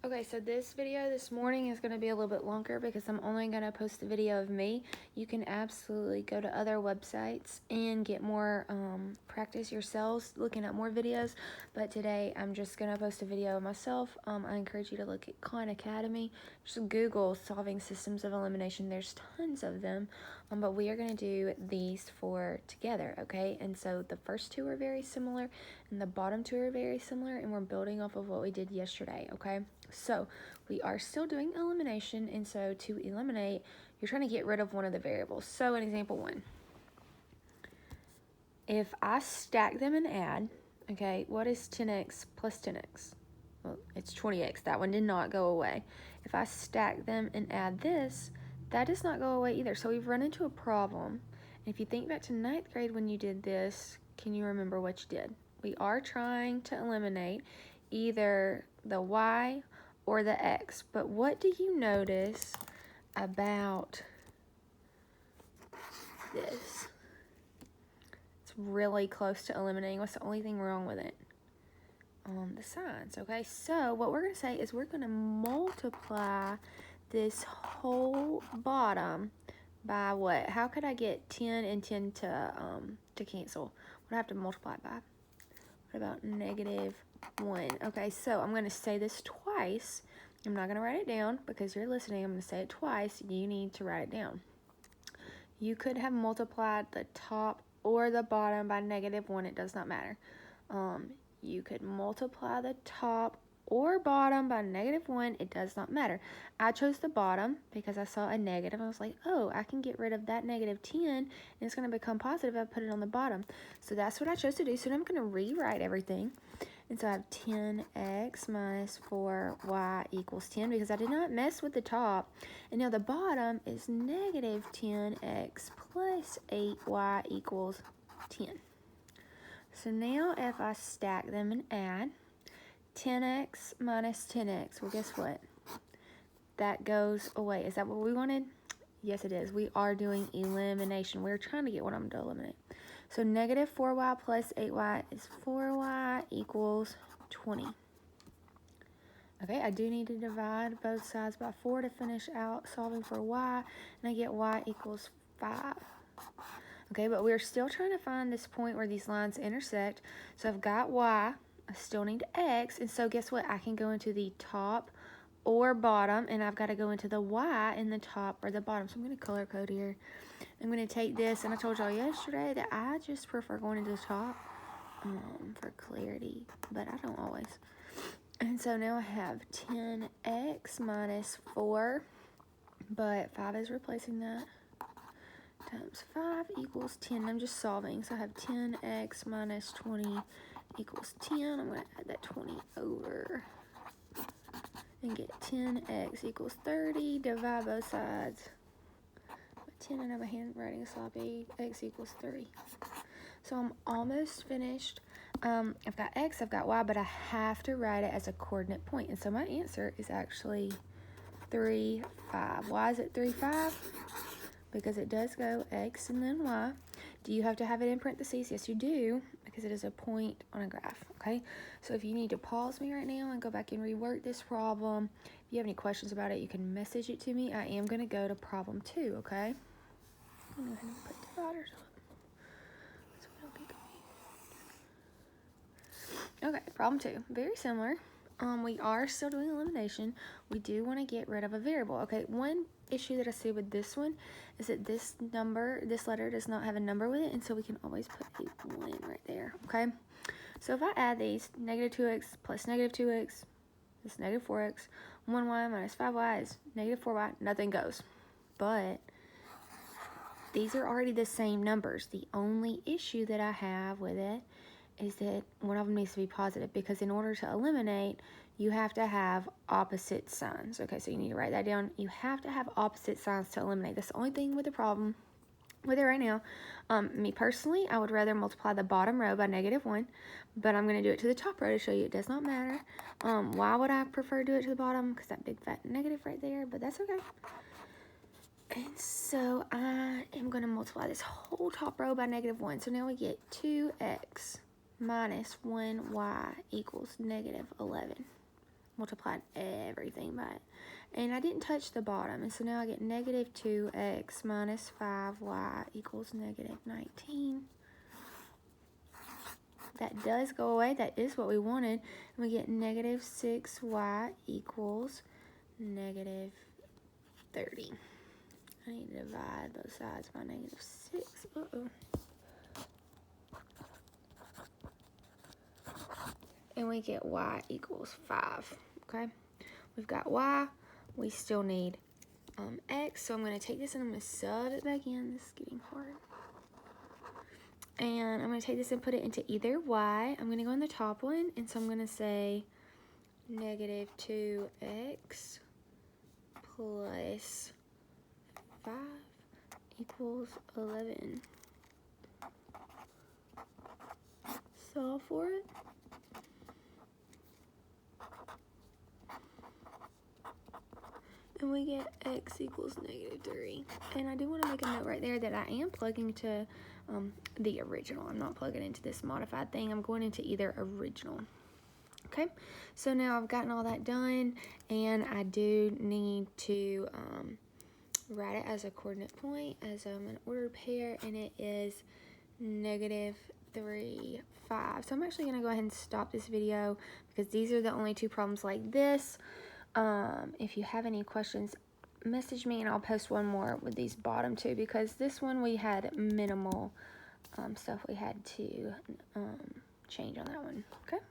Okay, so this video this morning is going to be a little bit longer because I'm only going to post a video of me. You can absolutely go to other websites and get more practice yourselves looking at more videos, but today I'm just going to post a video of myself. I encourage you to look at Khan Academy. Just Google solving systems of elimination. There's tons of them, but we are going to do these four together, okay? And so the first two are very similar and the bottom two are very similar, and we're building off of what we did yesterday, okay? So we are still doing elimination, and so to eliminate, you're trying to get rid of one of the variables. So in example 1, if I stack them and add, okay, what is 10x plus 10x? Well, it's 20x. That one did not go away. If I stack them and add this, that does not go away either. So we've run into a problem. And if you think back to 9th grade when you did this, can you remember what you did? We are trying to eliminate either the y or the x. But what do you notice about this? It's really close to eliminating. What's the only thing wrong with it? The signs, okay? So what we're going to say is we're going to multiply this whole bottom by what? How could I get 10 and 10 to cancel? What do I have to multiply it by? What about -1? Okay, so I'm going to say this twice. I'm not going to write it down because you're listening. I'm going to say it twice. You need to write it down. You could have multiplied the top or the bottom by -1. It does not matter. You could multiply the top or bottom by -1. It does not matter. I chose the bottom because I saw a negative. I was like, oh, I can get rid of that -10 and it's going to become positive if I put it on the bottom. So that's what I chose to do. So now I'm going to rewrite everything. And so I have 10x minus 4y equals 10 because I did not mess with the top. And now the bottom is -10x plus 8y equals 10. So now if I stack them and add 10x minus 10x, well, guess what? That goes away. Is that what we wanted? Yes, it is. We are doing elimination. We're trying to get one of them to eliminate. So -4y plus 8y is 4y equals 20. Okay, I do need to divide both sides by 4 to finish out solving for y, and I get y equals 5. Okay, but we're still trying to find this point where these lines intersect. So I've got y, I still need x, and so guess what? I can go into the top or bottom, and I've got to go into the y in the top or the bottom. So I'm going to color code here. I'm going to take this, and I told y'all yesterday that I just prefer going into the top for clarity, but I don't always. And so now I have 10x minus 4, but 5 is replacing that, times 5 equals 10. I'm just solving, so I have 10x minus 20 equals 10. I'm going to add that 20 over and get 10x equals 30. Divide both sides by 10. I know my handwriting is sloppy. X equals 30. So I'm almost finished. I've got x, I've got y, but I have to write it as a coordinate point. And so my answer is actually 3, 5. Why is it 3, 5? Because it does go x and then y. Do you have to have it in parentheses? Yes, you do, because it is a point on a graph, okay? So if you need to pause me right now and go back and rework this problem, if you have any questions about it, you can message it to me. I am going to go to problem 2, okay? I'm going to go ahead and put dividers up. So we don't get confused. Okay, problem 2. Very similar. We are still doing elimination. We do want to get rid of a variable. Okay, one issue that I see with this one is that this letter does not have a number with it, and so we can always put a 1 right there, okay? So if I add these, -2x plus -2x is -4x, 1y minus 5y is -4y, nothing goes. But these are already the same numbers. The only issue that I have with it is that one of them needs to be positive, because in order to eliminate, you have to have opposite signs. Okay, so you need to write that down. You have to have opposite signs to eliminate. That's the only thing with the problem with it right now. Me personally, I would rather multiply the bottom row by -1, but I'm going to do it to the top row to show you it does not matter. Why would I prefer to do it to the bottom? Because that big fat negative right there, but that's okay. And so I am going to multiply this whole top row by -1. So now we get 2x minus 1y equals -11. multiplied everything by it. And I didn't touch the bottom, and so now I get negative 2x minus 5y equals negative 19. That does go away. That is what we wanted. And we get negative 6y equals negative 30. I need to divide both sides by negative 6. And we get y equals 5. Okay? We've got y. We still need x. So I'm going to take this and I'm going to sub it back in. This is getting hard. And I'm going to take this and put it into either y. I'm going to go in the top one. And so I'm going to say negative 2x plus 5 equals 11. Solve for it. And we get x equals negative 3. And I do want to make a note right there that I am plugging to the original. I'm not plugging into this modified thing. I'm going into either original. Okay, so now I've gotten all that done, and I do need to write it as a coordinate point, as an ordered pair, and it is negative 3, 5. So I'm actually going to go ahead and stop this video because these are the only two problems like this. If you have any questions, message me and I'll post one more with these bottom two, because this one we had minimal stuff we had to change on that one. Okay.